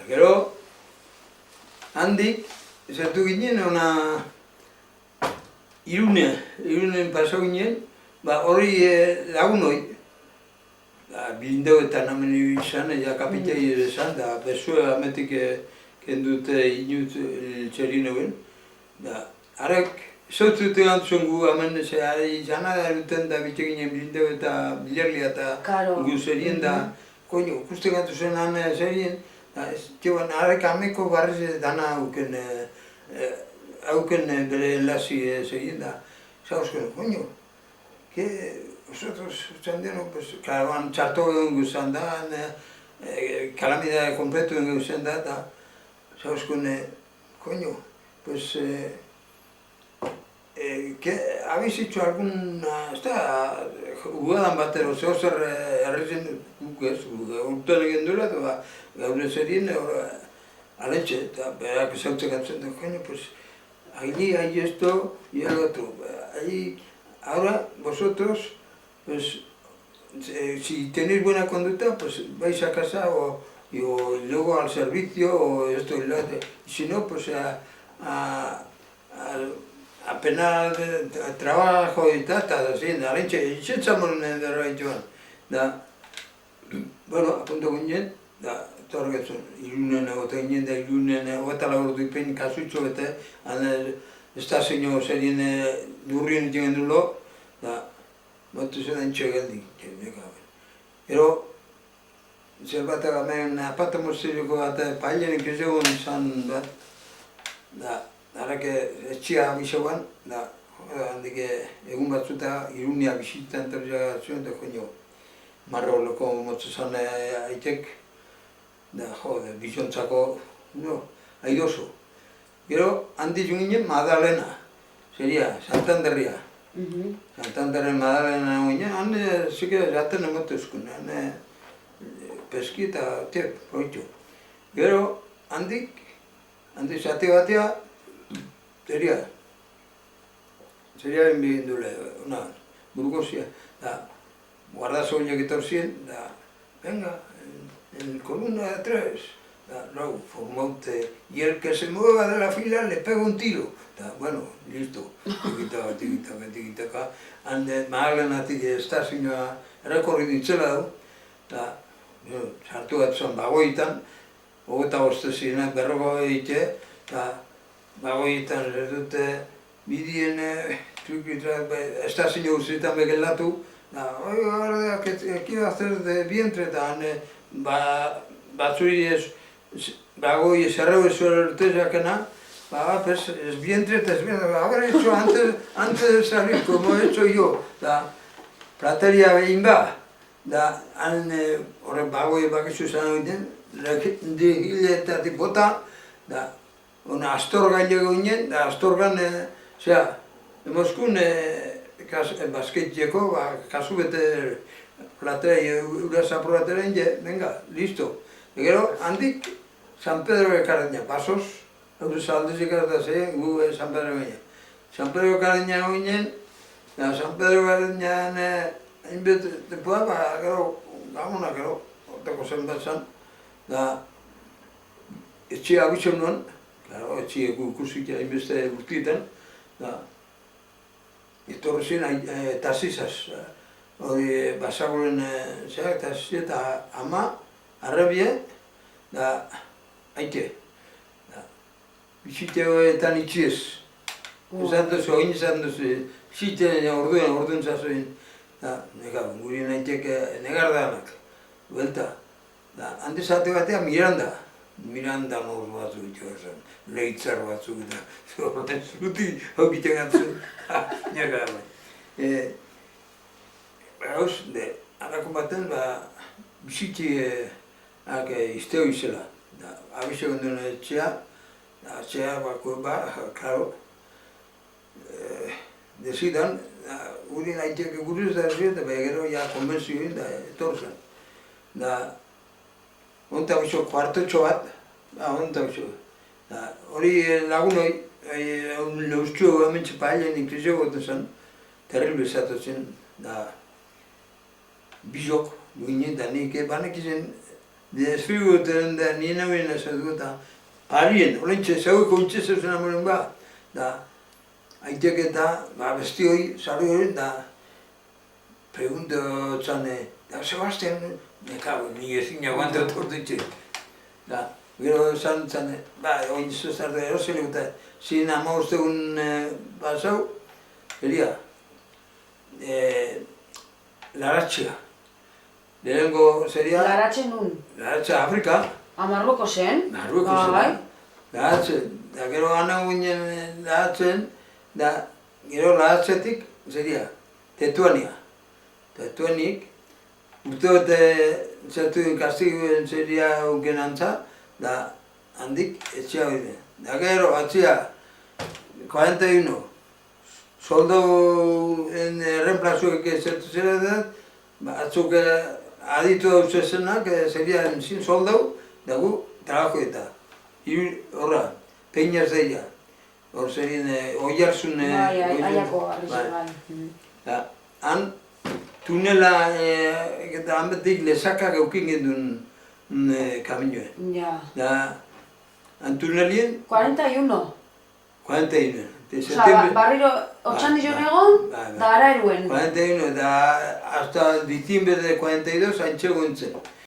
Gero, handik, zertu ginen, ona Irunen pasau ginen, hori lagun hori, blindeoetan hamen izan, kapitei ere esan, da bezua ametik kendute inut txerin egin. Harek, zautzute gantzuen gu hamen, izan adaren da bitxe ginen blindeo eta bilerlia eta gu zerien da, koño, ikuste gantzuen han zerien, harek ameko barrez dana auken bere enlazi zerien da, zauzken, koño, nosotros txandeno, pues, karaban txarto egon guzan da, kalamidade kompleto egon guzan da, eta zauzken, koño, pues, habéis hecho alguna, ugadan batero, zehozer errezen guk ez, urtean egin duela, eta gaur zerien, aletxe, eta berak zautzen gantzen da, koño, pues, allí hay esto y el otro, allí, ahora vosotros, pues, si tenéis buena conducta, pues vais a casa o luego al servicio o esto y lo otro. Y si no, pues apenas trabajo y tal, así, alenche, itxetzamon derra joan. Da, bueno, apunto ginen, da, torgetzen, Irunen egoten ginen, da Irunen egota laburdu ipen kasutxo bete, estazio zerien durrien iten dulo, da, batu zen entxe geldik, gero, zer bat hemen apata mozileko bat pailenik ez egon izan bat, da, harrak etxia abisegoan, da, handik egun batzuta Irunia bisitan terriak zuen, da, koño, marroleko motzu zan aitek, da, bizontzako, no, aidoso. Gero, handi ginen Madalena, seria, Santanderria. Santanderren Madalena ginen, han zike jaten emotezkun, han peski eta tiep, proitu. Gero, handik zate batea, seria egin dule, burgozia, da, guardazo horiek etorzien, da, venga, en columna de tres, no, formaute, y el que se mueva de la fila le pega un tiro. Bueno, listo, tikitaka, hande mahalenatik estazioa errekorri ditzela du, sartu bat zuen bagoitan, hogeta bostezienak berroko egite, bagoitan ez dute bidien estazio guztietan begelatu, oiga, ¿qué iba a hacer de vientre? Batzuri ez, bagoi zerreu ez urtezakena, pues es vientre, haber hecho antes de salir, como he hecho yo, plateria behin ba, horrek bagoi bakizu zan egiten, hileetatik bota, astorga hilego ginen, astorgan, emozkun basketxeko, kasu bete platea uraz aprobateren, venga, listo. Gero, handik San Pedro ekarreina, pasos, euruz aldez ikarretaz, gu San Pedro ginen. San Pedro ekarreina ginen, San Pedro ekarreina hainbet depua, gero, gamona, gero, hortako zen bat zan, etxea abitzen nuen, etxea ikusik hainbeste guztietan, etorri zen tasizaz, hori basagoren zeak, tasizia eta ama, arrebie, da, aite, bisiteoetan itxiez. Esan duzu, oin esan duzu, bisitean orduen zazoin, gurien aitek negar danak, buelta. Hande zate batea Miranda nor batzuk ito esan, leitzar batzuk eta, zuti hokiten gantzun, negar bai. Gauz, harako baten, bisiti izteo izela. Abize gonduen etxea, bako klaro, desidan, urien aitek guruz da zuen, eta gero konbenzioen da etorzen. Onta bizo kuartotxo bat, onta bizo. Hori lagunoi, neuztxo hementxe pailen inkrizio goten zen, terrible esatu zen, bizok, duinen, da nik banek izen desfiguten da nina bina seduta. Arien, olentxe, zeueko utxezen amoren ba, da, aitek eta, besti hori, sarri hori, da, pregunto txane, da, Sebastian, me cago, ni ezin aguanta tortutxe. Da, gero esan txane, oin zuzarte erosile eta, zin amaustegun pasau, geria, Laratxea. Lehenengo seria... Laratxe nun? Laratxe Afrika. Marrueko zen? Marrueko zen. Laratxe. Da gero gana ginen Laratzen, da gero Laratxetik seria Tetuania. Tetuanik, urte bete zertu kastiguen seria unken antza, da handik etxea hori. Da gero atzia 41. Soldauen erreemplazuek zertu zera da, batzuk aditu dauzezenak, serian zin soldau, dago trabajo eta. Horra, Peñas deia. Hor zerien Oiarzun... Aiako arrizal, bai. Han, tunela, eta han betik lezakak eukin gendun kaminoen. Ja. Han tunelien... 41? 41. Osa, barriro otxandizon egon, da ara eruen. 41, da hasta diciembre de 42 haintxe gontzen.